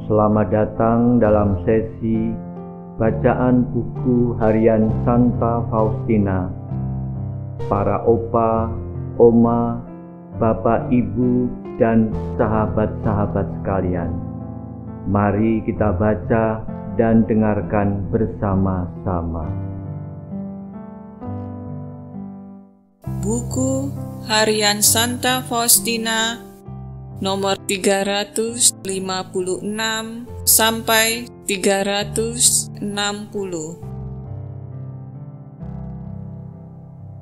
Selamat datang dalam sesi bacaan buku harian Santa Faustina. Para opa, oma, bapak, ibu, dan sahabat-sahabat sekalian, mari kita baca dan dengarkan bersama-sama. Buku harian Santa Faustina nomor 356 sampai 360.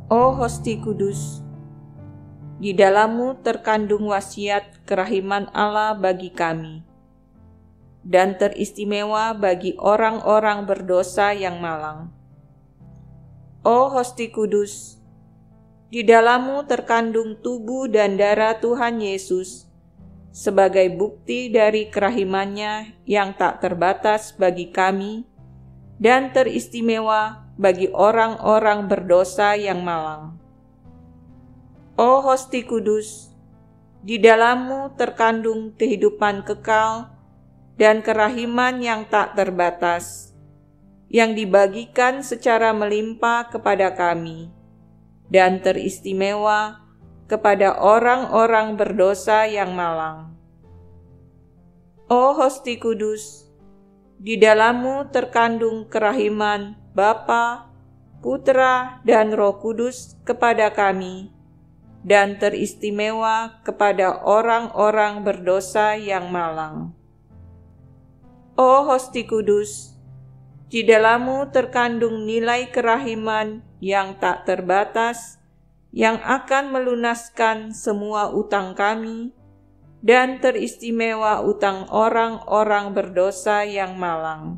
O Hosti Kudus, di dalammu terkandung wasiat kerahiman Allah bagi kami, dan teristimewa bagi orang-orang berdosa yang malang. O Hosti Kudus, di dalammu terkandung tubuh dan darah Tuhan Yesus, sebagai bukti dari kerahimannya yang tak terbatas bagi kami, dan teristimewa bagi orang-orang berdosa yang malang. O Hosti Kudus, di dalammu terkandung kehidupan kekal dan kerahiman yang tak terbatas, yang dibagikan secara melimpah kepada kami, dan teristimewa kepada orang-orang berdosa yang malang. O Hosti Kudus, di dalammu terkandung kerahiman Bapa, Putra, dan Roh Kudus kepada kami, dan teristimewa kepada orang-orang berdosa yang malang. O Hosti Kudus, di dalammu terkandung nilai kerahiman yang tak terbatas, yang akan melunaskan semua utang kami, dan teristimewa utang orang-orang berdosa yang malang.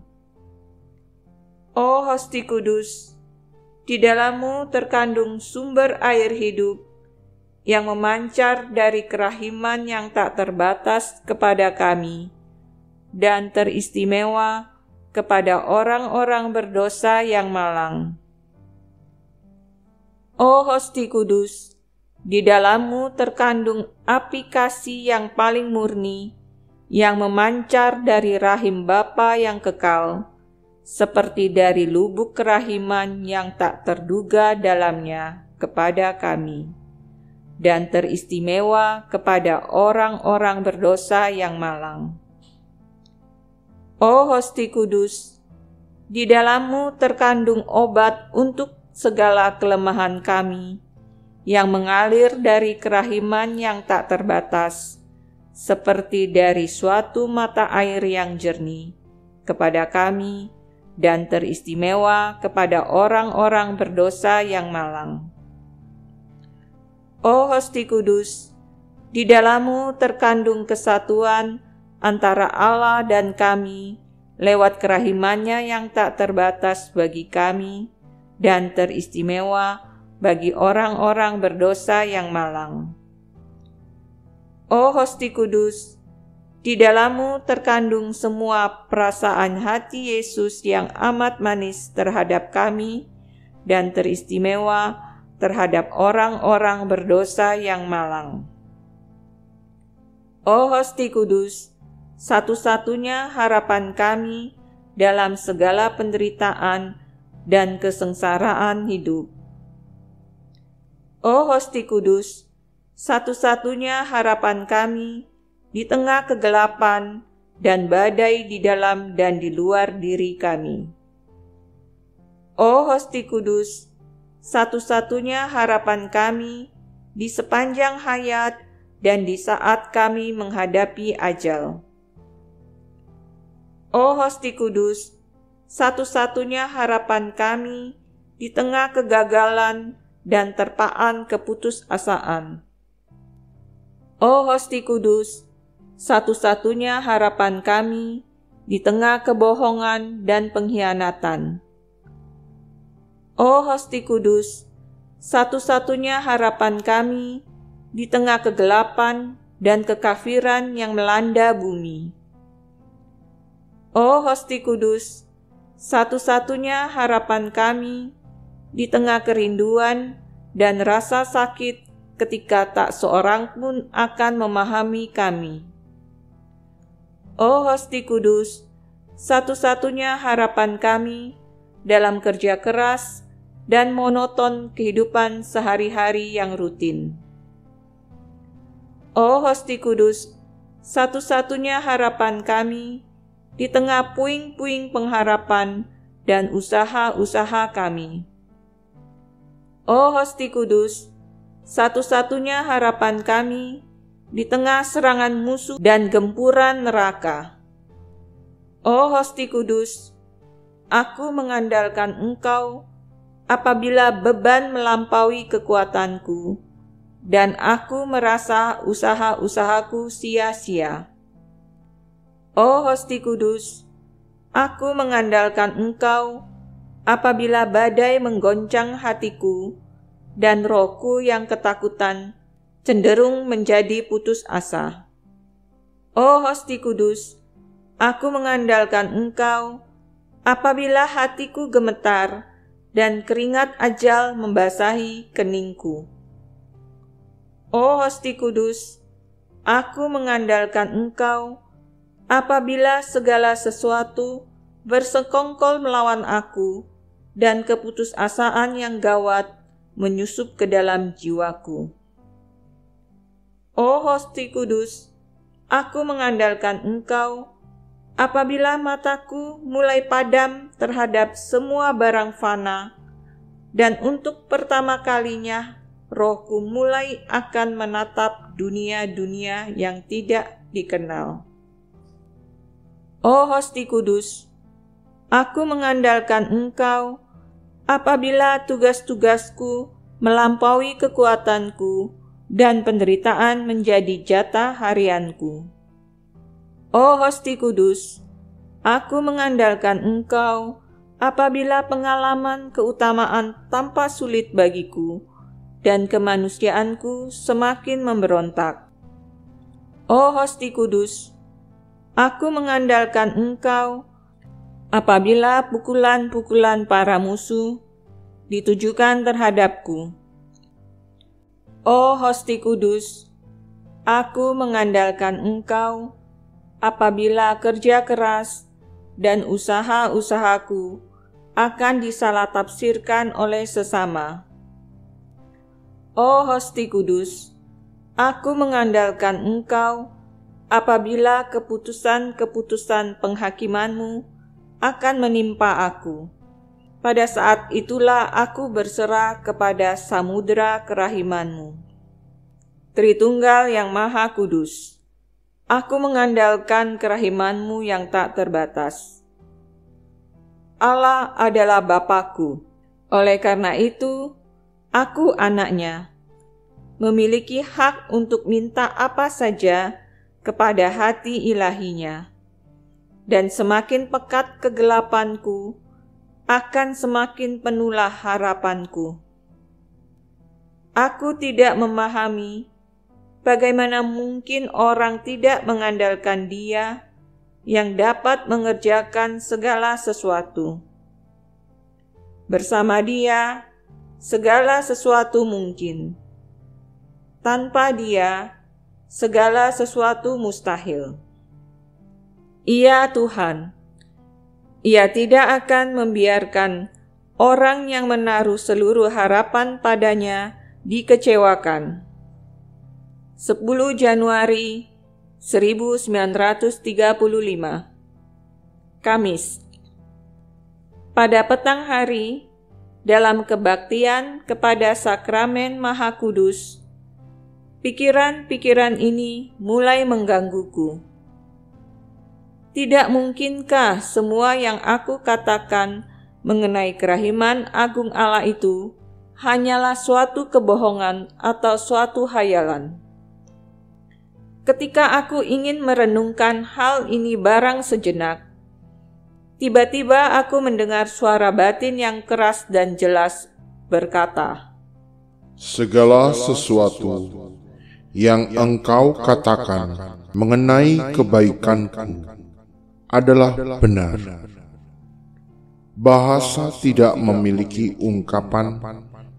O Hosti Kudus, di dalammu terkandung sumber air hidup, yang memancar dari kerahiman yang tak terbatas kepada kami, dan teristimewa kepada orang-orang berdosa yang malang. O Hosti Kudus, di dalammu terkandung api kasih yang paling murni, yang memancar dari rahim Bapa yang kekal, seperti dari lubuk kerahiman yang tak terduga dalamnya kepada kami, dan teristimewa kepada orang-orang berdosa yang malang. O Hosti Kudus, di dalammu terkandung obat untuk segala kelemahan kami, yang mengalir dari kerahiman yang tak terbatas, seperti dari suatu mata air yang jernih, kepada kami, dan teristimewa kepada orang-orang berdosa yang malang. O Hosti Kudus, di dalammu terkandung kesatuan antara Allah dan kami, lewat kerahimannya yang tak terbatas bagi kami, dan teristimewa bagi orang-orang berdosa yang malang. O Hosti Kudus, di dalammu terkandung semua perasaan hati Yesus yang amat manis terhadap kami, dan teristimewa terhadap orang-orang berdosa yang malang. O Hosti Kudus, satu-satunya harapan kami dalam segala penderitaan dan kesengsaraan hidup. O Hosti Kudus, satu-satunya harapan kami di tengah kegelapan dan badai di dalam dan di luar diri kami. O Hosti Kudus, satu-satunya harapan kami di sepanjang hayat dan di saat kami menghadapi ajal. O Hosti Kudus, satu-satunya harapan kami di tengah kegagalan dan terpaan keputusasaan. O Hosti Kudus, satu-satunya harapan kami di tengah kebohongan dan pengkhianatan. O Hosti Kudus, satu-satunya harapan kami di tengah kegelapan dan kekafiran yang melanda bumi. O Hosti Kudus, satu-satunya harapan kami di tengah kerinduan dan rasa sakit ketika tak seorang pun akan memahami kami. Oh Hosti Kudus, satu-satunya harapan kami dalam kerja keras dan monoton kehidupan sehari-hari yang rutin. Oh Hosti Kudus, satu-satunya harapan kami di tengah puing-puing pengharapan dan usaha-usaha kami. Oh Hosti Kudus, satu-satunya harapan kami di tengah serangan musuh dan gempuran neraka. Oh Hosti Kudus, aku mengandalkan Engkau apabila beban melampaui kekuatanku dan aku merasa usaha-usahaku sia-sia. Oh Hosti Kudus, aku mengandalkan Engkau apabila badai menggoncang hatiku dan rohku yang ketakutan cenderung menjadi putus asa. Oh Hosti Kudus, aku mengandalkan Engkau apabila hatiku gemetar dan keringat ajal membasahi keningku. Oh Hosti Kudus, aku mengandalkan Engkau apabila segala sesuatu bersekongkol melawan aku dan keputusasaan yang gawat menyusup ke dalam jiwaku. Oh Hosti Kudus, aku mengandalkan Engkau apabila mataku mulai padam terhadap semua barang fana dan untuk pertama kalinya rohku mulai akan menatap dunia-dunia yang tidak dikenal. Oh Hosti Kudus, aku mengandalkan Engkau apabila tugas-tugasku melampaui kekuatanku dan penderitaan menjadi jatah harianku. Oh Hosti Kudus, aku mengandalkan Engkau apabila pengalaman keutamaan tampak sulit bagiku dan kemanusiaanku semakin memberontak. Oh Hosti Kudus, aku mengandalkan Engkau apabila pukulan-pukulan para musuh ditujukan terhadapku. Oh Hosti Kudus, aku mengandalkan Engkau apabila kerja keras dan usaha-usahaku akan disalah tafsirkan oleh sesama. Oh Hosti Kudus, aku mengandalkan Engkau apabila keputusan-keputusan penghakiman-Mu akan menimpa aku. Pada saat itulah aku berserah kepada samudera kerahiman-Mu. Tritunggal yang Maha Kudus, aku mengandalkan kerahiman-Mu yang tak terbatas. Allah adalah Bapa-Ku, oleh karena itu, aku anak-Nya, memiliki hak untuk minta apa saja kepada hati ilahi-Nya. Dan semakin pekat kegelapanku, akan semakin penuhlah harapanku. Aku tidak memahami bagaimana mungkin orang tidak mengandalkan Dia yang dapat mengerjakan segala sesuatu. Bersama Dia, segala sesuatu mungkin. Tanpa Dia, segala sesuatu mustahil. Ia Tuhan. Ia tidak akan membiarkan orang yang menaruh seluruh harapan padanya dikecewakan. 10 Januari 1935, Kamis. Pada petang hari, dalam kebaktian kepada Sakramen Maha Kudus, pikiran-pikiran ini mulai menggangguku. Tidak mungkinkah semua yang aku katakan mengenai kerahiman agung Allah itu hanyalah suatu kebohongan atau suatu hayalan? Ketika aku ingin merenungkan hal ini barang sejenak, tiba-tiba aku mendengar suara batin yang keras dan jelas berkata, segala sesuatu yang engkau katakan mengenai kebaikanku adalah benar. Bahasa tidak memiliki ungkapan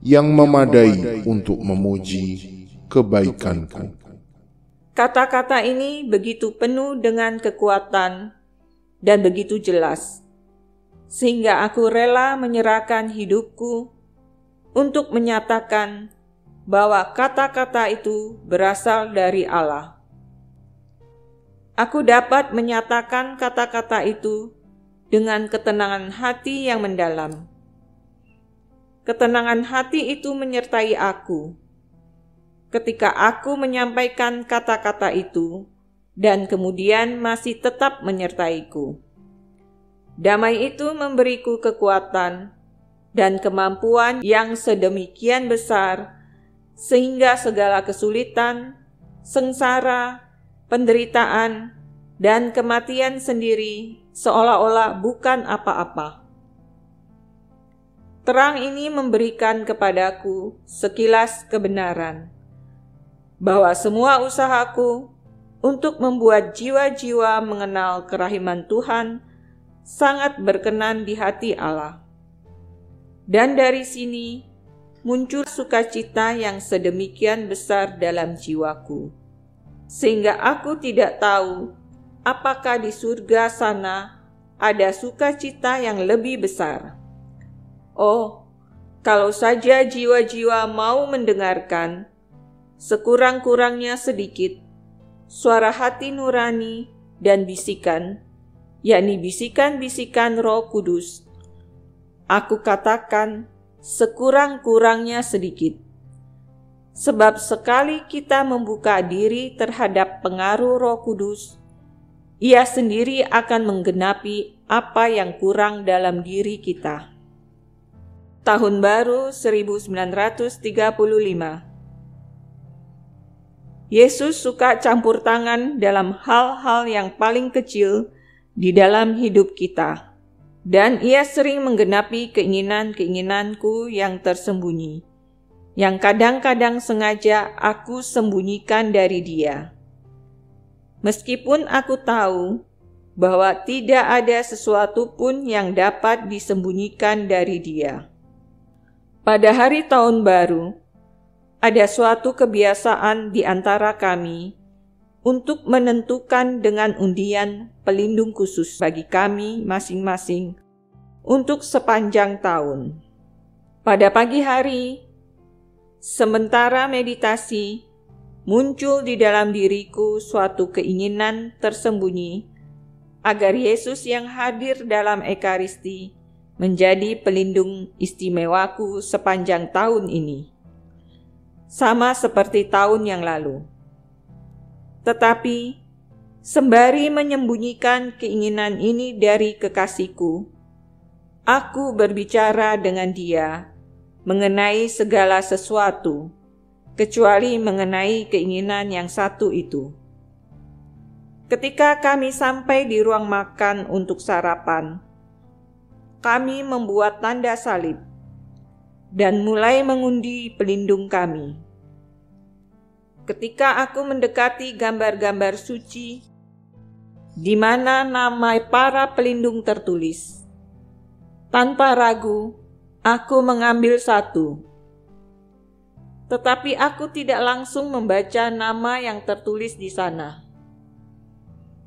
yang memadai untuk memuji kebaikanku. Kata-kata ini begitu penuh dengan kekuatan dan begitu jelas, sehingga aku rela menyerahkan hidupku untuk menyatakan bahwa kata-kata itu berasal dari Allah. Aku dapat menyatakan kata-kata itu dengan ketenangan hati yang mendalam. Ketenangan hati itu menyertai aku ketika aku menyampaikan kata-kata itu dan kemudian masih tetap menyertaiku. Damai itu memberiku kekuatan dan kemampuan yang sedemikian besar sehingga segala kesulitan, sengsara, penderitaan, dan kematian sendiri seolah-olah bukan apa-apa. Terang ini memberikan kepadaku sekilas kebenaran bahwa semua usahaku untuk membuat jiwa-jiwa mengenal kerahiman Tuhan sangat berkenan di hati Allah. Dan dari sini muncul sukacita yang sedemikian besar dalam jiwaku, sehingga aku tidak tahu apakah di surga sana ada sukacita yang lebih besar. Oh, kalau saja jiwa-jiwa mau mendengarkan, sekurang-kurangnya sedikit, suara hati nurani dan bisikan, yakni bisikan-bisikan Roh Kudus. Aku katakan sekurang-kurangnya sedikit. Sebab sekali kita membuka diri terhadap pengaruh Roh Kudus, Ia sendiri akan menggenapi apa yang kurang dalam diri kita. Tahun Baru 1935. Yesus suka campur tangan dalam hal-hal yang paling kecil di dalam hidup kita. Dan Ia sering menggenapi keinginan-keinginanku yang tersembunyi, yang kadang-kadang sengaja aku sembunyikan dari Dia. Meskipun aku tahu bahwa tidak ada sesuatu pun yang dapat disembunyikan dari Dia. Pada hari Tahun Baru, ada suatu kebiasaan di antara kami untuk menentukan dengan undian pelindung khusus bagi kami masing-masing untuk sepanjang tahun. Pada pagi hari, sementara meditasi, muncul di dalam diriku suatu keinginan tersembunyi agar Yesus yang hadir dalam Ekaristi menjadi pelindung istimewaku sepanjang tahun ini, sama seperti tahun yang lalu. Tetapi, sembari menyembunyikan keinginan ini dari kekasihku, aku berbicara dengan Dia mengenai segala sesuatu, kecuali mengenai keinginan yang satu itu. Ketika kami sampai di ruang makan untuk sarapan, kami membuat tanda salib dan mulai mengundi pelindung kami. Ketika aku mendekati gambar-gambar suci, di mana nama para pelindung tertulis, tanpa ragu, aku mengambil satu. Tetapi aku tidak langsung membaca nama yang tertulis di sana,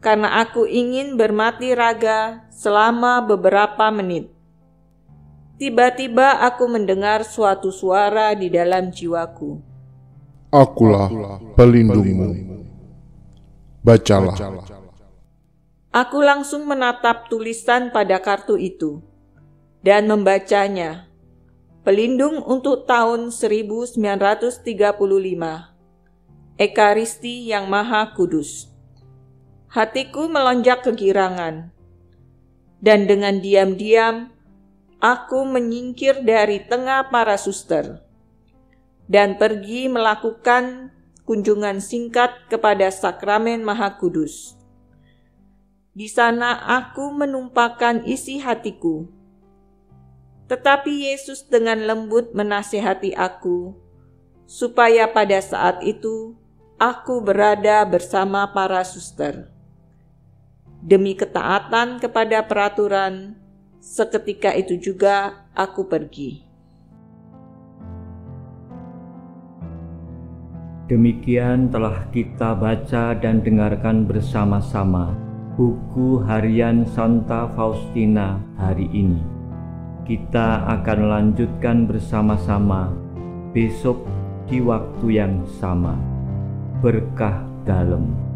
karena aku ingin bermati raga selama beberapa menit. Tiba-tiba aku mendengar suatu suara di dalam jiwaku. Akulah pelindungmu. Bacalah. Aku langsung menatap tulisan pada kartu itu dan membacanya. Pelindung untuk tahun 1935. Ekaristi yang Maha Kudus. Hatiku melonjak kegirangan. Dan dengan diam-diam, aku menyingkir dari tengah para suster dan pergi melakukan kunjungan singkat kepada Sakramen Maha Kudus. Di sana aku menumpahkan isi hatiku. Tetapi Yesus dengan lembut menasihati aku, supaya pada saat itu aku berada bersama para suster. Demi ketaatan kepada peraturan, seketika itu juga aku pergi. Demikian telah kita baca dan dengarkan bersama-sama buku harian Santa Faustina hari ini. Kita akan lanjutkan bersama-sama besok di waktu yang sama. Berkah dalam.